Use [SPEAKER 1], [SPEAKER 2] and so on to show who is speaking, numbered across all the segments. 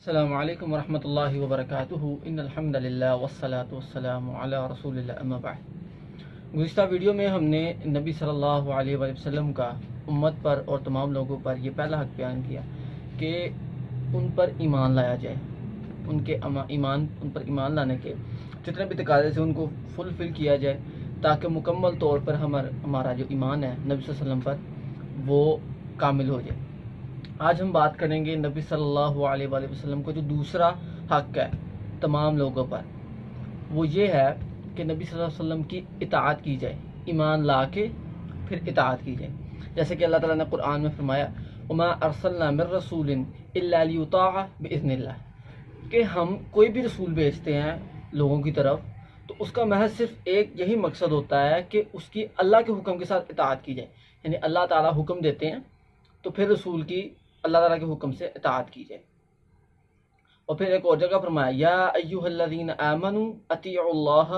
[SPEAKER 1] السلام علیکم ورحمۃ اللہ وبرکاتہ ان الحمد للہ والصلاة والسلام علی رسول اللہ اما بعد۔ گزشتہ ویڈیو میں ہم نے نبی صلی اللہ علیہ وآلہ وسلم کا امت پر اور تمام لوگوں پر یہ پہلا حق بیان کیا کہ ان پر ایمان لایا جائے، ان پر ایمان لانے کے جتنے بھی تقاضے سے ان کو فلفل کیا جائے تاکہ مکمل طور پر ہمارا جو ایمان ہے نبی صلی اللہ علیہ وسلم پر وہ کامل ہو جائے۔ آج ہم بات کریں گے نبی صلی اللہ علیہ وآلہ وسلم کو جو دوسرا حق ہے تمام لوگوں پر، وہ یہ ہے کہ نبی صلی اللہ علیہ وسلم کی اطاعت کی جائے، ایمان لا کے پھر اطاعت کی جائے۔ جیسے کہ اللہ تعالیٰ نے قرآن میں فرمایا وما ارسلنا من رسول الا لیطاع باذن اللہ، کہ ہم کوئی بھی رسول بھیجتے ہیں لوگوں کی طرف تو اس کا محض صرف ایک یہی مقصد ہوتا ہے کہ اس کی اللہ کے حکم کے ساتھ اطاعت کی جائے، یعنی اللہ تعالیٰ حکم دیتے ہیں تو پھر رسول کی اللہ تعالیٰ کے حکم سے اطاعت کی جائے۔ اور پھر ایک اور جگہ فرمایا یا ایھا الذین آمنوا اطیعوا اللہ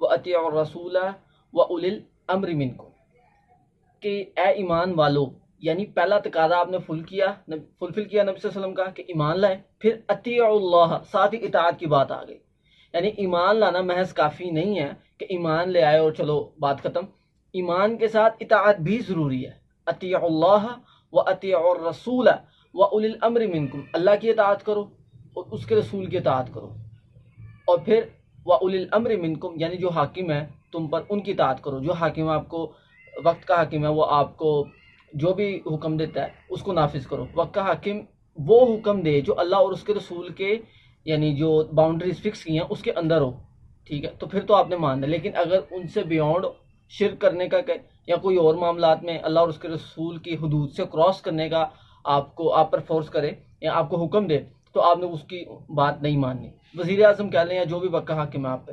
[SPEAKER 1] واطیعوا الرسول واولی الامر منکم، کہ اے ایمان والو، یعنی پہلا تقاضا آپ نے فلفل کیا نبی صلی اللہ علیہ وسلم کا کہ ایمان لائے، پھر اطیعوا اللہ، ساتھ ہی اطاعت کی بات آ گئی۔ یعنی ایمان لانا محض کافی نہیں ہے کہ ایمان لے آئے اور چلو بات ختم، ایمان کے ساتھ اطاعت بھی ضروری ہے۔ اطیعوا اللہ واطیعوا الرسول وَأُولِي الْأَمْرِ مِنْكُمْ، اللہ کی اطاعت کرو اور اس کے رسول کی اطاعت کرو، اور پھر وَأُولِي الْأَمْرِ مِنْكُمْ، یعنی جو حاکم ہے تم پر ان کی اطاعت کرو۔ جو حاکم آپ کو وقت کا حاکم ہے وہ آپ کو جو بھی حکم دیتا ہے اس کو نافذ کرو۔ وقت کا حاکم وہ حکم دے جو اللہ اور اس کے رسول کے یعنی جو باؤنڈریز فکس کی ہیں اس کے اندر ہو، ٹھیک ہے، تو پھر تو آپ نے ماننا۔ لیکن اگر ان سے بیونڈ شرک کرنے کا یا کوئی اور معاملات میں اللہ اور اس کے رسول کی حدود سے کراس کرنے کا آپ پر فورس کرے یا آپ کو حکم دے تو آپ نے اس کی بات نہیں ماننی۔ وزیر اعظم کہہ لیں یا جو بھی وقت کا حاکم ہے آپ پہ،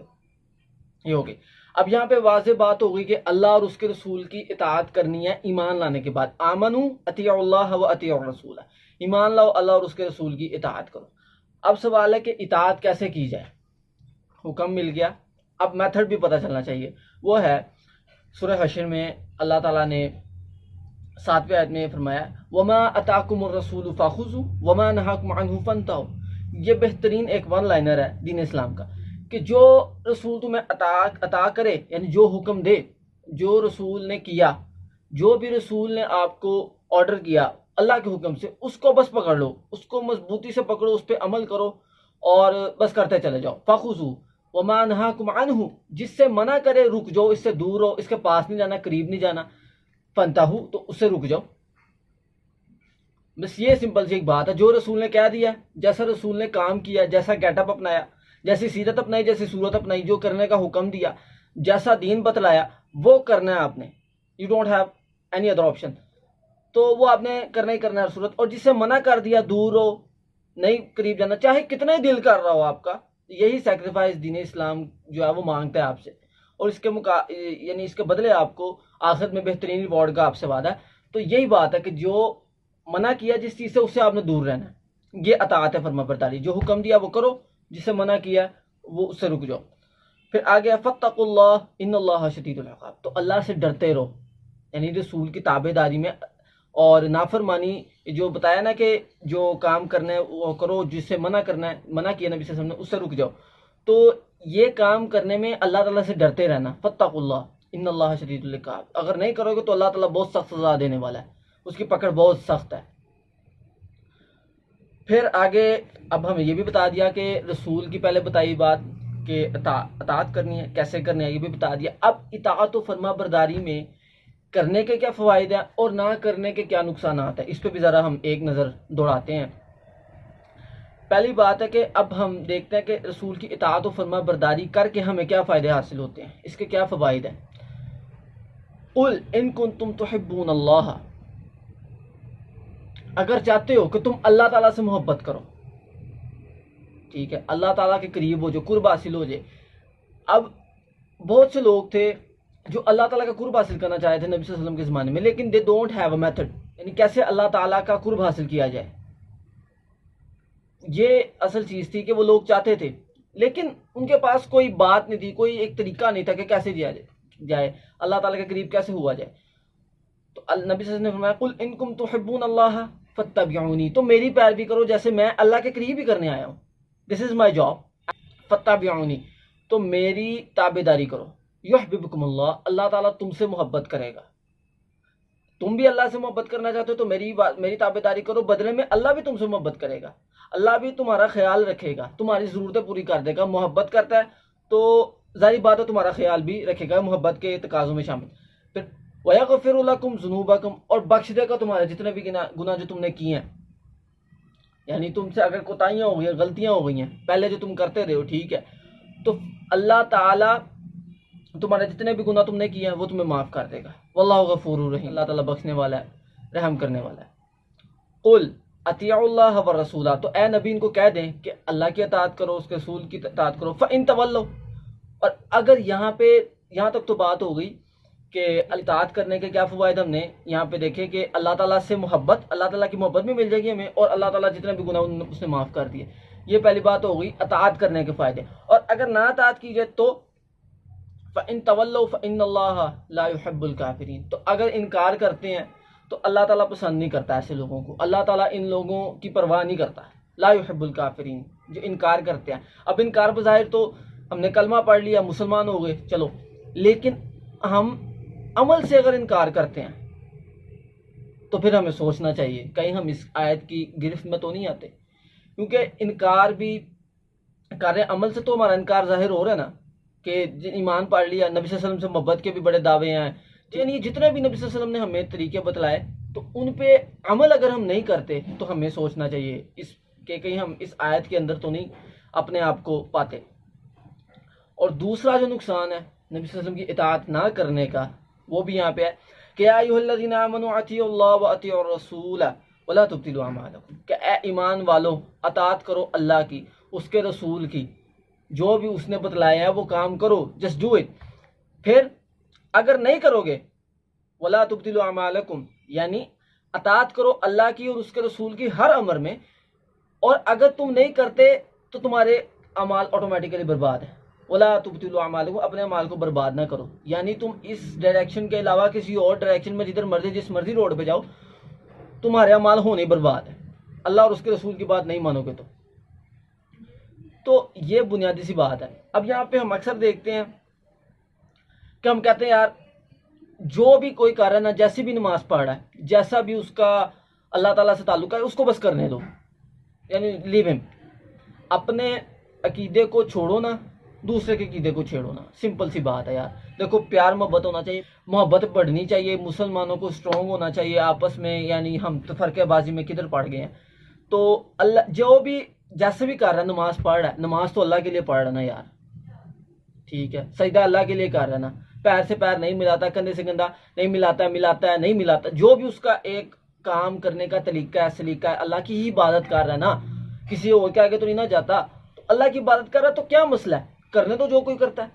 [SPEAKER 1] یہ ہوگی۔ اب یہاں پہ واضح بات ہوگی کہ اللہ اور اس کے رسول کی اطاعت کرنی ہے ایمان لانے کے بعد۔ آمنو اطیعوا اللہ و اطیعوا الرسول، ایمان لاؤ اللہ اور اس کے رسول کی اطاعت کرو۔ اب سوال ہے کہ اطاعت کیسے کی جائے؟ حکم مل گیا، اب میتھڈ بھی پتہ چلنا چاہیے۔ وہ ہے سورہ حشر میں اللہ تعالیٰ نے 7ویں آیت میں فرمایا وما اتاکم الرسول فخذوا وما نہاکم عنہ فانتہوا۔ یہ بہترین ایک ون لائنر ہے دین اسلام کا کہ جو رسول تمہیں عطا کرے، یعنی جو حکم دے، جو رسول نے کیا، جو بھی رسول نے آپ کو آرڈر کیا اللہ کے حکم سے، اس کو بس پکڑ لو، اس کو مضبوطی سے پکڑو، اس پہ عمل کرو اور بس کرتے چلے جاؤ۔ فخذوا وما نہاکم عنہ، جس سے منع کرے رک جاؤ، اس سے دور ہو، اس کے پاس نہیں جانا، قریب نہیں جانا۔ فانتہوا، تو اس سے رک جاؤ۔ بس یہ سمپل سی ایک بات ہے، جو رسول نے کہہ دیا، جیسا رسول نے کام کیا، جیسا گیٹ اپ اپنایا، جیسی سیرت اپنائی، جیسی صورت اپنائی، جو کرنے کا حکم دیا، جیسا دین بتلایا، وہ کرنا ہے آپ نے۔ You don't have any other option, تو وہ آپ نے کرنا ہی کرنا ہے صورت۔ اور جس سے منع کر دیا دور ہو، نہیں قریب جانا، چاہے کتنا ہی دل کر رہا ہو آپ کا، یہی سیکریفائس دین اسلام جو ہے وہ مانگتا ہے آپ سے، اور اس کے یعنی اس کے بدلے آپ کو آخرت میں بہترین ریوارڈ کا آپ سے وعدہ ہے۔ تو یہی بات ہے کہ جو منع کیا جس چیز سے، اس سے آپ نے دور رہنا ہے، یہ اطاعت ہے، فرما برداری۔ جو حکم دیا وہ کرو، جس سے منع کیا وہ اس سے رک جاؤ۔ پھر آگے فاتقوا اللہ ان اللہ شدید العقاب، تو اللہ سے ڈرتے رہو، یعنی رسول کی تابع داری میں اور نافرمانی، جو بتایا نا کہ جو کام کرنا ہے وہ کرو، جس سے منع کرنا ہے، منع کیا نبی صلی اللہ علیہ وسلم نے، اس سے رک جاؤ۔ تو یہ کام کرنے میں اللہ تعالیٰ سے ڈرتے رہنا، فاتقوا اللہ ان اللہ شدید العقاب۔ اگر نہیں کرو گے تو اللہ تعالیٰ بہت سخت سزا دینے والا ہے، اس کی پکڑ بہت سخت ہے۔ پھر آگے اب ہمیں یہ بھی بتا دیا کہ رسول کی پہلے بتائی بات کہ اطاعت کرنی ہے، کیسے کرنی ہے یہ بھی بتا دیا۔ اب اطاعت و فرما برداری میں کرنے کے کیا فوائد ہیں اور نہ کرنے کے کیا نقصانات ہیں، اس پہ بھی ذرا ہم ایک نظر دوڑاتے ہیں۔ پہلی بات ہے کہ اب ہم دیکھتے ہیں کہ رسول کی اطاعت و فرما برداری کر کے ہمیں کیا فائدے حاصل ہوتے ہیں، اس کے کیا فوائد ہیں۔ قل ان کنتم تحبون اللہ، اگر چاہتے ہو کہ تم اللہ تعالیٰ سے محبت کرو، ٹھیک ہے، اللہ تعالیٰ کے قریب ہو، جو قرب حاصل ہو جائے۔ اب بہت سے لوگ تھے جو اللہ تعالیٰ کا قرب حاصل کرنا چاہتے تھے نبی صلی اللہ علیہ وسلم کے زمانے میں، لیکن they don't have a method, یعنی کیسے اللہ تعالیٰ کا قرب حاصل کیا جائے۔ یہ اصل چیز تھی کہ وہ لوگ چاہتے تھے لیکن ان کے پاس کوئی بات نہیں تھی، کوئی ایک طریقہ نہیں تھا کہ کیسے جائے اللہ تعالیٰ کے قریب کیسے ہوا جائے۔ تو نبی صلی اللہ علیہ وسلم نے فرمایا قل ان کنتم تحبون اللہ، फत्तबिऊनी, तो मेरी पैरवी करो जैसे मैं अल्लाह के करीब ही करने आया हूँ, दिस इज़ माई जॉब। फत्तबिऊनी, तो मेरी ताबेदारी करो। युहब्बिबकुमुल्लाह, अल्लाह ताला तुमसे मोहब्बत करेगा। तुम भी अल्लाह से मोहब्बत करना चाहते हो तो मेरी ताबेदारी करो, बदले में अल्लाह भी तुमसे मोहब्बत करेगा, अल्लाह भी तुम्हारा ख्याल रखेगा, तुम्हारी ज़रूरतें पूरी कर देगा। मोहब्बत करता है तो ज़ाहिर बात है तुम्हारा ख्याल भी रखेगा, मोहब्बत के तकाज़ों में शामिल। फिर वयग़फ़िरु लकुम ज़ुनूबकुम, और बख्श देगा तुम्हारे जितने भी गुनाह जो तुमने किए हैं। यानी तुमसे अगर कोताहियाँ हो गई, गलतियाँ हो गई हैं पहले जो तुम करते रहे हो, ठीक है, तो अल्लाह ताला तुम्हारे जितने भी गुनाह तुमने किए हैं वो तुम्हें माफ़ कर देगा। वल्लाहु गफूरुर रहीम, अल्लाह ताला बख्शने वाला है, रहम करने वाला है। कुल अतिउल्लाह व रसूला, तो ए नबी इनको कह दें कि अल्लाह की अताअत करो, उसके रसूल की अताअत करो। फ़इन तवल्लो, और अगर यहाँ तक तो बात हो गई कि अताअत करने के क्या फ़वाइद हमने यहाँ पे देखे कि अल्लाह ताला से मोहब्बत, अल्लाह ताला की मोहब्बत भी मिल जाएगी हमें, और अल्लाह ताला जितने भी गुनाह उसने माफ़ कर दिए। ये पहली बात हो गई अताअत करने के फ़ायदे। और अगर ना अताअत की जाए तो फ़इन तवल्लो फ़इन्नल्लाह ला युहिब्बुल काफ़िरीन, तो अगर इनकार करते हैं तो अल्लाह ताला पसंद नहीं करता ऐसे लोगों को, अल्लाह ताला इन लोगों की परवाह नहीं करता। ला युहिब्बुल काफ़िरीन, जो इनकार करते हैं। अब इनकार बज़ाहिर तो हमने कलमा पढ़ लिया, मुसलमान हो गए, चलो, लेकिन हम अमल से अगर इनकार करते हैं तो फिर हमें सोचना चाहिए कहीं हम इस आयत की गिरफ्त में तो नहीं आते, क्योंकि इनकार भी कर रहे हैं, अमल से तो हमारा इनकार जाहिर हो रहा है ना कि ईमान पढ़ लिया, नबी सल्लल्लाहु अलैहि वसल्लम से मोहब्बत के भी बड़े दावे हैं, यानी जितने भी नबी सल्लल्लाहु अलैहि वसल्लम ने हमें तरीके बतलाए तो उन पे अमल अगर हम नहीं करते तो हमें सोचना चाहिए इस कि कहीं हम इस आयत के अंदर तो नहीं अपने आप को पाते। और दूसरा जो नुकसान है नबी सल्लल्लाहु अलैहि वसल्लम की इताअत ना करने का, वो भी यहाँ पे है कि या अय्युहल्लज़ीना आमनू अतीउल्लाह व अतीउर रसूल वला तुब्तिलू अमालकुम, कि ए ईमान वालों अताअत करो अल्लाह की, उसके रसूल की, जो भी उसने बतलाया है वो काम करो, जस्ट डू इट। फिर अगर नहीं करोगे वला तुब्तिलू अमालकुम, यानी अताअत करो अल्लाह की और उसके रसूल की हर अमर में, और अगर तुम नहीं करते तो तुम्हारे अमाल ऑटोमेटिकली बर्बाद है। वला तुब्तिलू अमालकुम, अपने अमाल को बर्बाद ना करो, यानी तुम इस डायरेक्शन के अलावा किसी और डायरेक्शन में जिधर मर्जी जिस मर्जी रोड पे जाओ तुम्हारे अमाल होने बर्बाद है, अल्लाह और उसके रसूल की बात नहीं मानोगे तो ये बुनियादी सी बात है। अब यहाँ पे हम अक्सर देखते हैं कि हम कहते हैं यार जो भी कोई कर रहा है ना, जैसी भी नमाज पढ़ रहा है, जैसा भी उसका अल्लाह ताला से ताल्लुक है, उसको बस करने दो, यानी लीव हिम, अपने अकीदे को छोड़ो ना, दूसरे के अकीदे को छेड़ो ना, सिंपल सी बात है यार। देखो प्यार मोहब्बत होना चाहिए, मोहब्बत बढ़नी चाहिए, मुसलमानों को स्ट्रॉन्ग होना चाहिए आपस में, यानी हम तो फरकेबाजी में किधर पड़ गए हैं। तो अल्लाह जो भी जैसे भी कर रहा है, नमाज पढ़ रहा है, नमाज तो अल्लाह के लिए पढ़ रहा है ना यार, ठीक है, सजदा अल्लाह के लिए कर रहा है ना, पैर से पैर नहीं मिलाता, कंधे से कंधा नहीं मिलाता है, मिलाता है नहीं मिलाता, जो भी उसका एक काम करने का तरीका है, सलीका है, अल्लाह की ही इबादत कर रहा है ना, किसी और के आगे तो नहीं ना जाता, तो अल्लाह की इबादत कर रहा है तो क्या मसला है, करने तो जो कोई करता है,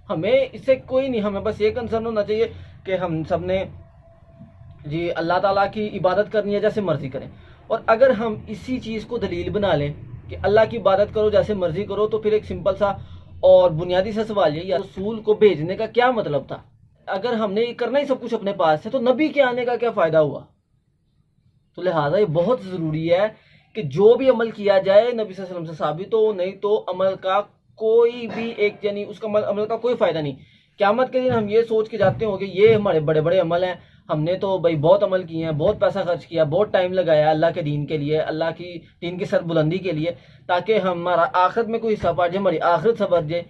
[SPEAKER 1] हमें इससे कोई नहीं, हमें बस ये कंसर्न होना चाहिए कि हम सब ने जी अल्लाह ताला की इबादत करनी है, जैसे मर्जी करें। और अगर हम इसी चीज़ को दलील बना लें कि अल्लाह की इबादत करो जैसे मर्जी करो, तो फिर एक सिंपल सा और बुनियादी सा सवाल ये, या रसूल को भेजने का क्या मतलब था? अगर हमने ये करना ही सब कुछ अपने पास है तो नबी के आने का क्या फ़ायदा हुआ? तो लिहाजा ये बहुत ज़रूरी है कि जो भी अमल किया जाए नबी सल्लल्लाहु अलैहि वसल्लम से साबित हो, नहीं तो अमल का कोई भी एक, यानी उसका अमल का कोई फ़ायदा नहीं। क़यामत के दिन हम ये सोच के जाते हो कि ये हमारे बड़े बड़े अमल हैं, हमने तो भाई बहुत अमल किए हैं, बहुत पैसा खर्च किया, बहुत टाइम लगाया अल्लाह के दीन के लिए, अल्लाह की दीन की सरबुलंदी के लिए, ताकि हमारा आखिरत में कोई हिस्सा पड़ जाए, हमारी आखिरत सवर जाए।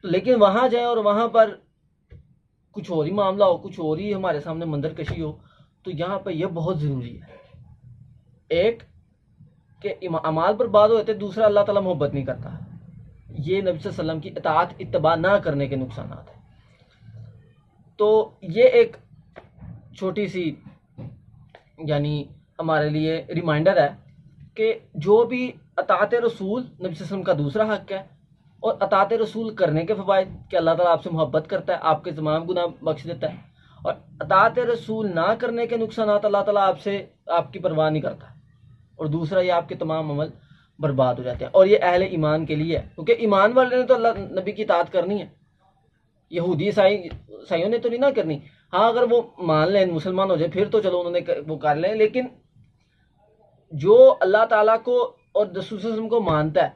[SPEAKER 1] लेकिन वहाँ जाए और वहाँ पर कुछ और ही मामला हो, कुछ और ही हमारे सामने मंजर कशी हो, तो यहाँ पर यह बहुत ज़रूरी है, एक कि अमाल बर्बाद हो जाते, दूसरा अल्लाह ताला मोहब्बत नहीं करता। ये नबी सल्लल्लाहु अलैहि वसल्लम की इताअत इत्तबा ना करने के नुकसान हैं। तो ये एक छोटी सी यानी हमारे लिए रिमाइंडर है कि जो भी अताअत रसूल नबी सल्लल्लाहु अलैहि वसल्लम का दूसरा हक़ है, और अताअत रसूल करने के फ़वाइद कि अल्लाह ताला आपसे मोहब्बत करता है, आपके तमाम गुनाह बख्श देता है, और अताअत रसूल ना करने के नुकसान अल्लाह ताला आपसे आपकी परवाह नहीं करता, और दूसरा ये आपके तमाम अमल बर्बाद हो जाते हैं। और ये अहले ईमान के लिए है, क्योंकि ईमान वाले ने तो अल्लाह नबी की इताअत करनी है, यहूदी ईसाइयों ने तो नहीं ना करनी। ہاں اگر وہ مان لیں مسلمان ہو جائے پھر تو چلو انہوں نے وہ کر لیں، لیکن جو اللہ تعالیٰ کو اور رسول صلی اللہ علیہ وسلم کو مانتا ہے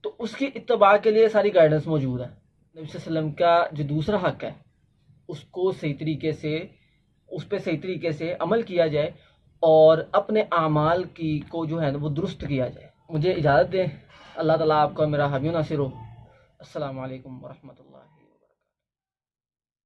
[SPEAKER 1] تو اس کی اتباع کے لیے ساری گائیڈنس موجود ہے۔ نبی صلی اللہ علیہ وسلم کا جو دوسرا حق ہے اس کو صحیح طریقے سے، اس پہ صحیح طریقے سے عمل کیا جائے اور اپنے اعمال کی کو جو ہے وہ درست کیا جائے۔ مجھے اجازت دیں، اللہ تعالیٰ آپ کا میرا حامی و ناصر ہو۔ السلام علیکم ورحمۃ اللہ۔